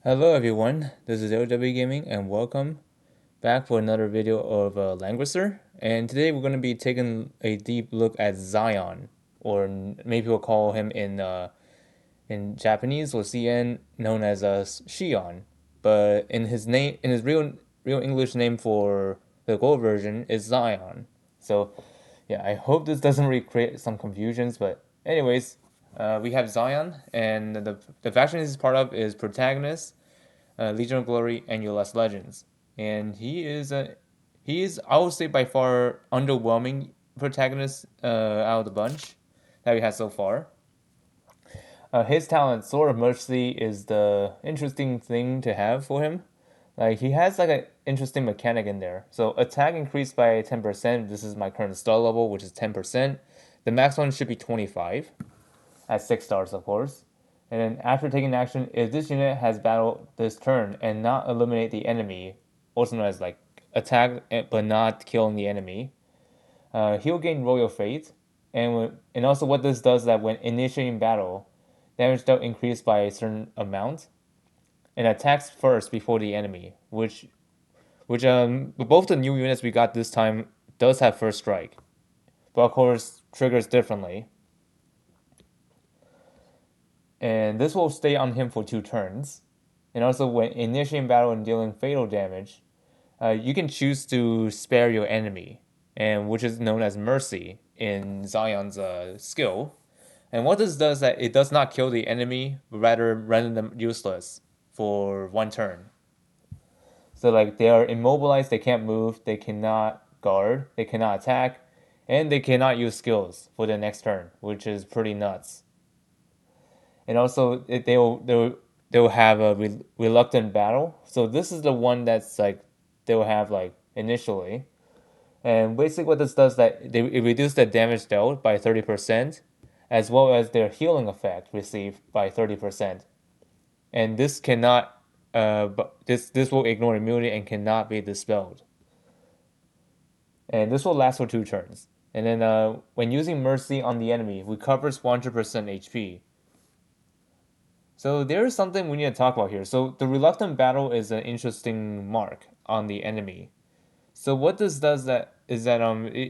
Hello everyone, this is LW Gaming and welcome back for another video of Langrisser. And today we're going to be taking a deep look at Zion, or maybe we'll call him in Japanese or CN known as Shion. But in his real English name for the gold version is Zion. So yeah, I hope this doesn't really create some confusions. But anyways, we have Zion, and the faction he's part of is Protagonist, Legion of Glory, and US Legends. And he is I would say by far underwhelming protagonist out of the bunch that we had so far. His talent, Sword of Mercy, is the interesting thing to have for him. Like he has like an interesting mechanic in there. So attack increased by 10%. This is my current star level, which is 10%. The max one should be 25 at 6 stars, of course. And then after taking action, if this unit has battled this turn and not eliminate the enemy, also known as like attack but not killing the enemy, he'll gain Royal Fate. And also what this does is that when initiating battle, damage dealt increased by a certain amount and attacks first before the enemy, which both the new units we got this time does have first strike, but of course triggers differently. And this will stay on him for 2 turns. And also, when initiating battle and dealing fatal damage, you can choose to spare your enemy, and which is known as mercy in Zion's skill. And what this does is that it does not kill the enemy, but rather render them useless for 1 turn. So like they are immobilized, they can't move, they cannot guard, they cannot attack, and they cannot use skills for the next turn, which is pretty nuts. And also they'll have a reluctant battle. So this is the one that's like they'll have like initially, and basically what this does is that it reduces the damage dealt by 30%, as well as their healing effect received by 30%. And this cannot this will ignore immunity and cannot be dispelled. And this will last for 2 turns. And then when using mercy on the enemy, recovers 100% HP. So there is something we need to talk about here. So the reluctant battle is an interesting mark on the enemy. So what this does that is that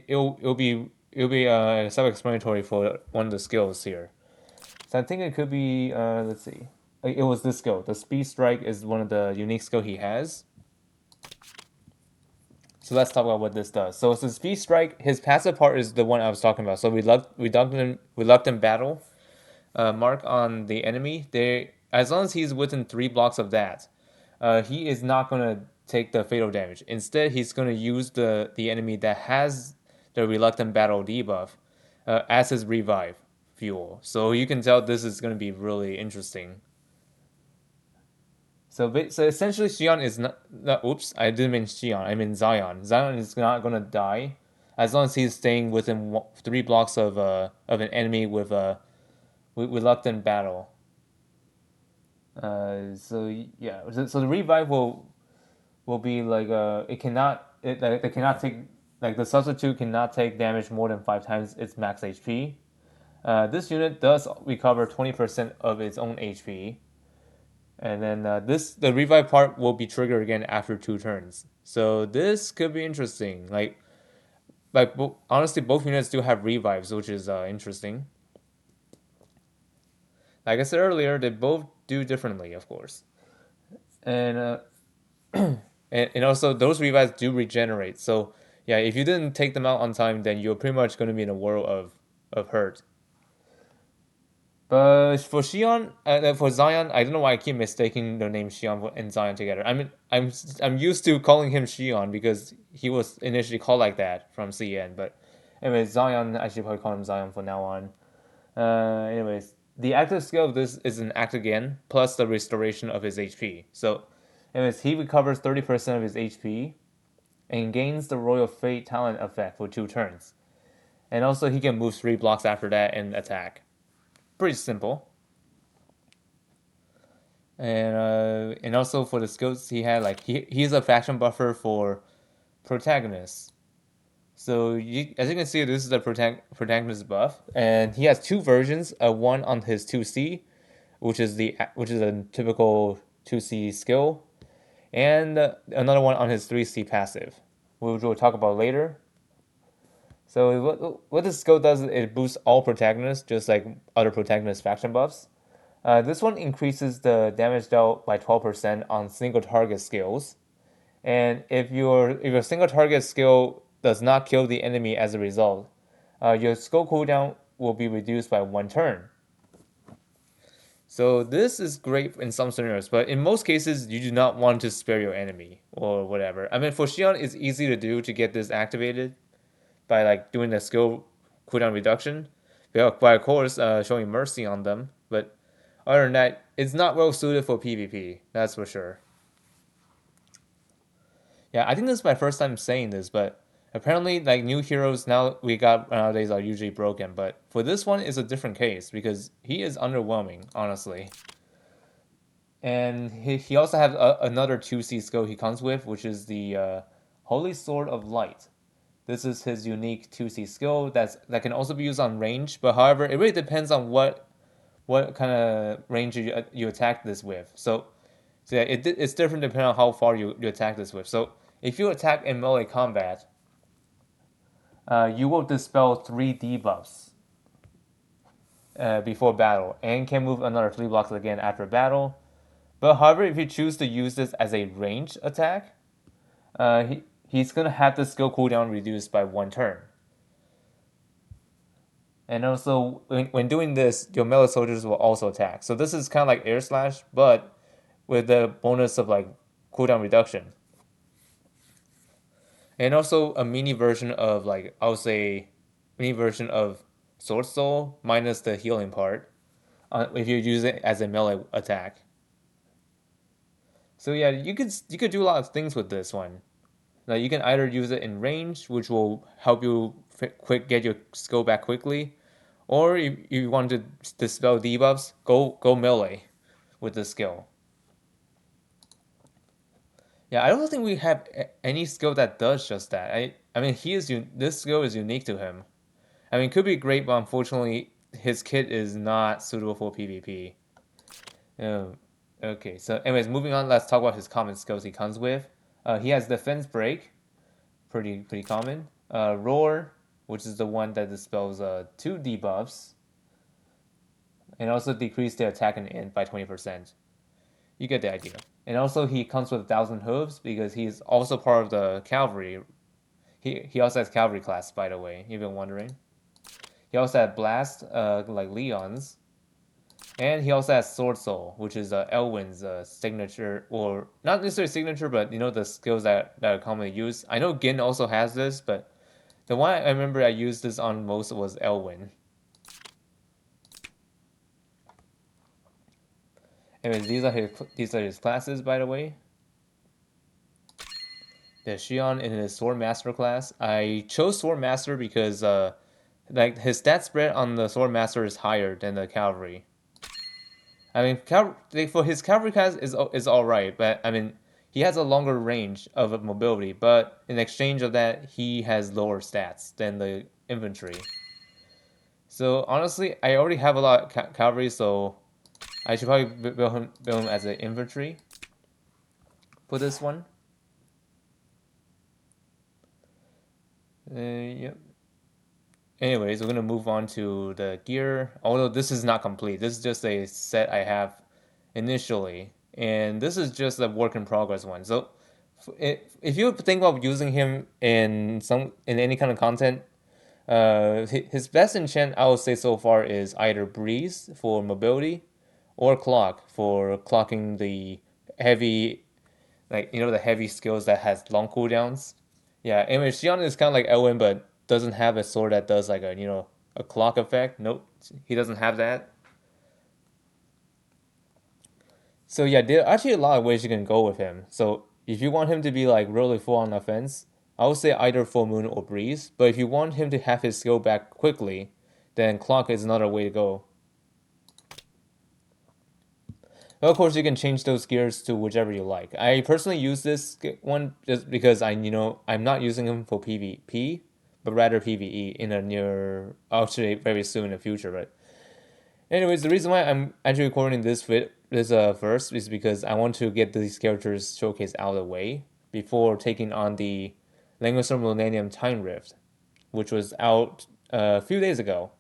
it'll be self-explanatory for one of the skills here. So I think it could be let's see. It was this skill. The speed strike is one of the unique skill he has. So let's talk about what this does. So it's the speed strike. His passive part is the one I was talking about. So reluctant battle mark on the enemy. They as long as he's within 3 blocks of that, he is not gonna take the fatal damage. Instead, he's gonna use the enemy that has the reluctant battle debuff as his revive fuel. So you can tell this is gonna be really interesting. So essentially, Xion is not. Oops, I didn't mean Xion. I mean Zion. Zion is not gonna die as long as he's staying within 3 blocks of an enemy with a reluctant battle. So yeah, so the revive will be like they cannot take like the substitute cannot take damage more than 5 times its max HP. This unit does recover 20% of its own HP, and then the revive part will be triggered again after 2 turns. So this could be interesting. Honestly, both units do have revives, which is interesting. Like I said earlier, they both do differently, of course, and and also those revives do regenerate. So yeah, if you didn't take them out on time, then you're pretty much going to be in a world of hurt. But for for Zion, I don't know why I keep mistaking the name Xion and Zion together. I mean, I'm used to calling him Xion because he was initially called like that from CN. But anyway, Zion, I should probably call him Zion from now on. Anyways, the active skill of this is an act again plus the restoration of his HP. So, anyways, he recovers 30% of his HP and gains the Royal Fate talent effect for 2 turns. And also, he can move 3 blocks after that and attack. Pretty simple. And also for the skills he had, like he's a faction buffer for protagonists. So as you can see, this is the protagonist buff, and he has 2 versions. One on his 2C, which is a typical 2C skill, and another one on his 3C passive, which we'll talk about later. So what this skill does is it boosts all protagonists, just like other protagonist faction buffs. This one increases the damage dealt by 12% on single target skills, and if your single target skill does not kill the enemy as a result, your skill cooldown will be reduced by 1 turn. So this is great in some scenarios, but in most cases, you do not want to spare your enemy or whatever. I mean, for Xion, it's easy to do to get this activated by like doing the skill cooldown reduction, by of course showing mercy on them. But other than that, it's not well suited for PvP. That's for sure. Yeah, I think this is my first time saying this, but apparently, like new heroes now we got nowadays are usually broken. But for this one, it's a different case because he is underwhelming, honestly. And he also has another 2C skill he comes with, which is the Holy Sword of Light. This is his unique 2C skill that can also be used on range, but however, it really depends on what kind of range you attack this with. So yeah, it's different depending on how far you attack this with. So if you attack in melee combat, you will dispel 3 debuffs before battle and can move another 3 blocks again after battle. But however, if you choose to use this as a range attack, he's gonna have the skill cooldown reduced by 1 turn. And also, when doing this, your melee soldiers will also attack. So this is kind of like air slash, but with the bonus of like cooldown reduction. And also a mini version of like I would say, mini version of Sword Soul minus the healing part, if you use it as a melee attack. So yeah, you could do a lot of things with this one. Now you can either use it in range, which will help you quick get your skill back quickly, or if you want to dispel debuffs, go melee with the skill. Yeah, I don't think we have any skill that does just that. I mean this skill is unique to him. I mean, it could be great, but unfortunately, his kit is not suitable for PvP. Oh, okay, so anyways, moving on. Let's talk about his common skills he comes with. He has defense break, pretty common. Roar, which is the one that dispels 2 debuffs, and also decrease the attack and int by 20%. You get the idea. And also he comes with 1,000 hooves because he's also part of the cavalry. He also has cavalry class, by the way. You've been wondering. He also has blast, like Leon's, and he also has Sword Soul, which is Elwin's signature, or not necessarily signature, but you know the skills that are commonly used. I know Gin also has this, but the one I remember I used this on most was Elwin. Anyways, these are his classes, by the way. The Shion in his Sword Master class. I chose Sword Master because like his stat spread on the Sword Master is higher than the Cavalry. I mean, for his cavalry class is all right, but I mean, he has a longer range of mobility. But in exchange of that, he has lower stats than the infantry. So honestly, I already have a lot of cavalry, so I should probably build him as an infantry for this one. Yep. Anyways, we're gonna move on to the gear. Although this is not complete, this is just a set I have initially, and this is just a work in progress one. So, if you think about using him in any kind of content, his best enchant I would say so far is either breeze for mobility, or clock for clocking the heavy, like the heavy skills that has long cooldowns. Yeah, anyway, Xion is kind of like Elwin, but doesn't have a sword that does like a clock effect. Nope, he doesn't have that. So yeah, there are actually a lot of ways you can go with him. So if you want him to be like really full on offense, I would say either full moon or breeze. But if you want him to have his skill back quickly, then clock is another way to go. But of course, you can change those gears to whichever you like. I personally use this one just because I'm not using him for PvP, but rather PvE in a actually very soon in the future. But anyways, the reason why I'm actually recording this verse is because I want to get these characters showcased out of the way before taking on the Langrisser Millennium Time Rift, which was out a few days ago.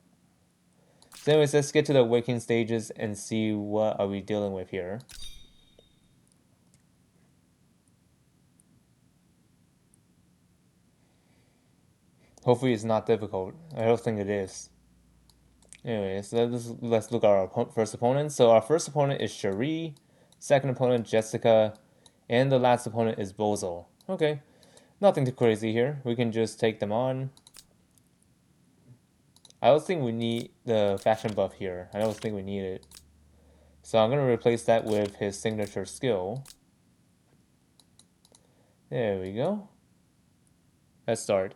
So anyways, let's get to the awakening stages and see what are we dealing with here. Hopefully it's not difficult. I don't think it is. Anyways, let's look at our first opponent. So our first opponent is Cherie, second opponent Jessica, and the last opponent is Bozo. Okay, nothing too crazy here. We can just take them on. I don't think we need the faction buff here. I don't think we need it. So I'm going to replace that with his signature skill. There we go. Let's start.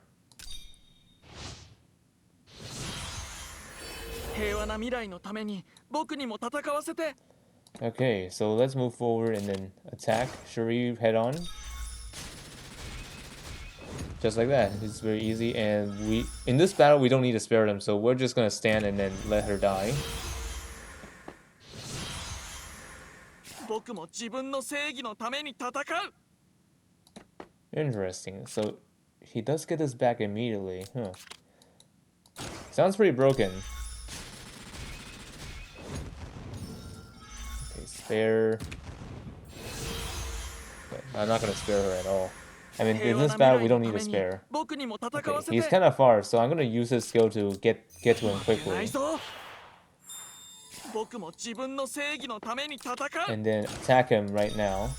Okay, so let's move forward and then attack Cherie head on. Just like that. It's very easy, and in this battle we don't need to spare them, so we're just gonna stand and then let her die. Interesting. So he does get this back immediately. Huh. Sounds pretty broken. Okay, spare. Okay, I'm not gonna spare her at all. I mean, in this battle, we don't need to spare. Okay, he's kind of far, so I'm gonna use his skill to get to him quickly. And then attack him right now.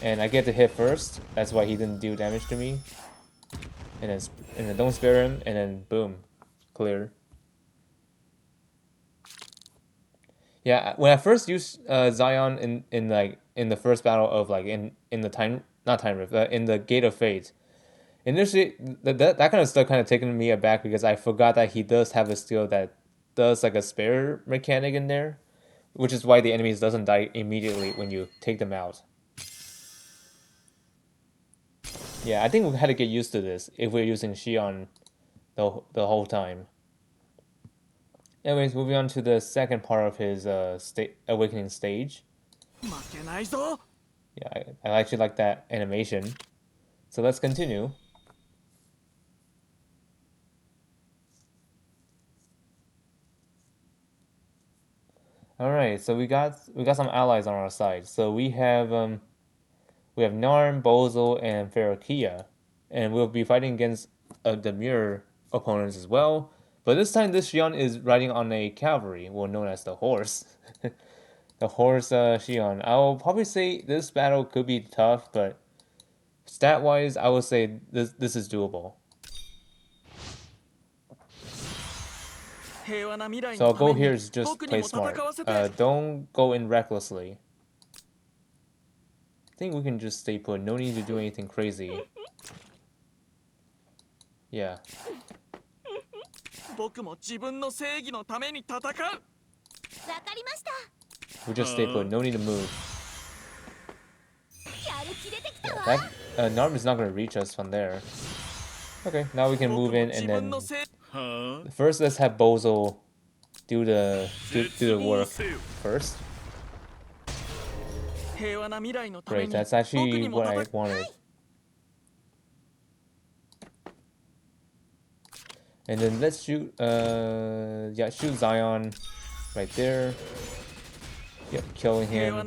And I get to hit first. That's why he didn't do damage to me. And then don't spare him, and then boom, clear. Yeah, when I first used Zion in the first battle of in the time not time rift in the Gate of Fate, initially that kind of stuff kind of taken me aback because I forgot that he does have a skill that does like a spare mechanic in there, which is why the enemies doesn't die immediately when you take them out. Yeah, I think we had to get used to this if we're using Xion the whole time. Anyways, moving on to the second part of his awakening stage. Yeah, I actually like that animation. So let's continue. All right, so we got some allies on our side. So we have Narn, Bozo, and Ferrokia, and we'll be fighting against the mirror opponents as well. But this time, this Xion is riding on a cavalry, well known as the horse. The horse Xion. I will probably say this battle could be tough, but stat-wise, I would say this is doable. So I'll go here is just play smart. Don't go in recklessly. I think we can just stay put. No need to do anything crazy. Yeah. We just stay put. No need to move. Yeah, that Narm is not going to reach us from there. Okay, now we can move in and then first let's have Bozo do the work first. Great, that's actually what I wanted. And then let's shoot shoot Zion right there. Yep, killing him. I'm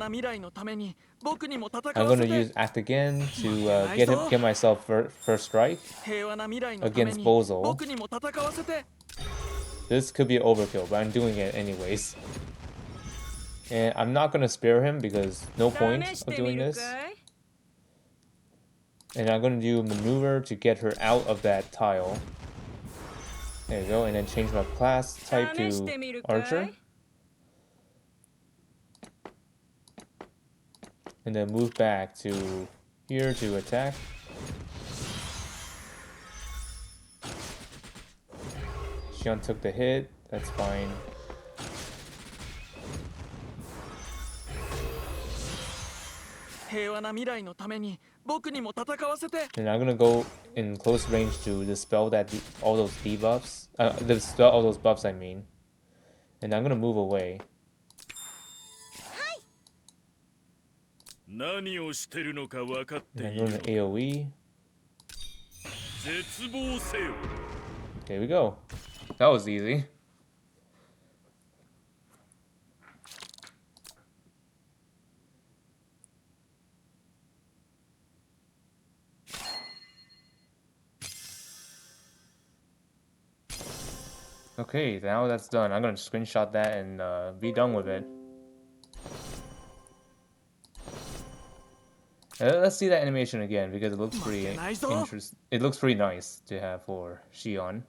gonna use Act again to get myself first strike against Bozo. This could be overkill, but I'm doing it anyways. And I'm not gonna spare him because no point of doing this. And I'm gonna do a maneuver to get her out of that tile. There you go, and then change my class type to Archer. And then move back to here to attack. Xion took the hit, that's fine. And I'm gonna go in close range to dispel all those debuffs. Dispel all those buffs, I mean. And I'm gonna move away. 何をしてるのか分かってい And る then の go か。 to AoE. 絶望せよ。 There we go. That was easy. Okay, now that's done. I'm gonna screenshot that and be done with it. Let's see that animation again because it looks pretty interesting. It looks pretty nice to have for Shion.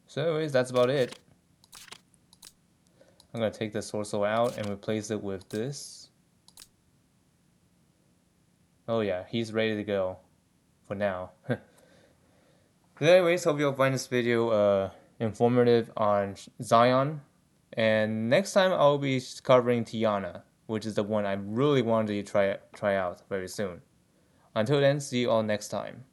So anyways, that's about it. I'm gonna take the sword soul out and replace it with this. Oh yeah, he's ready to go for now. Anyways, hope you'll find this video informative on Zion. And next time I'll be covering Tiana, which is the one I really wanted to try out very soon. Until then, see you all next time.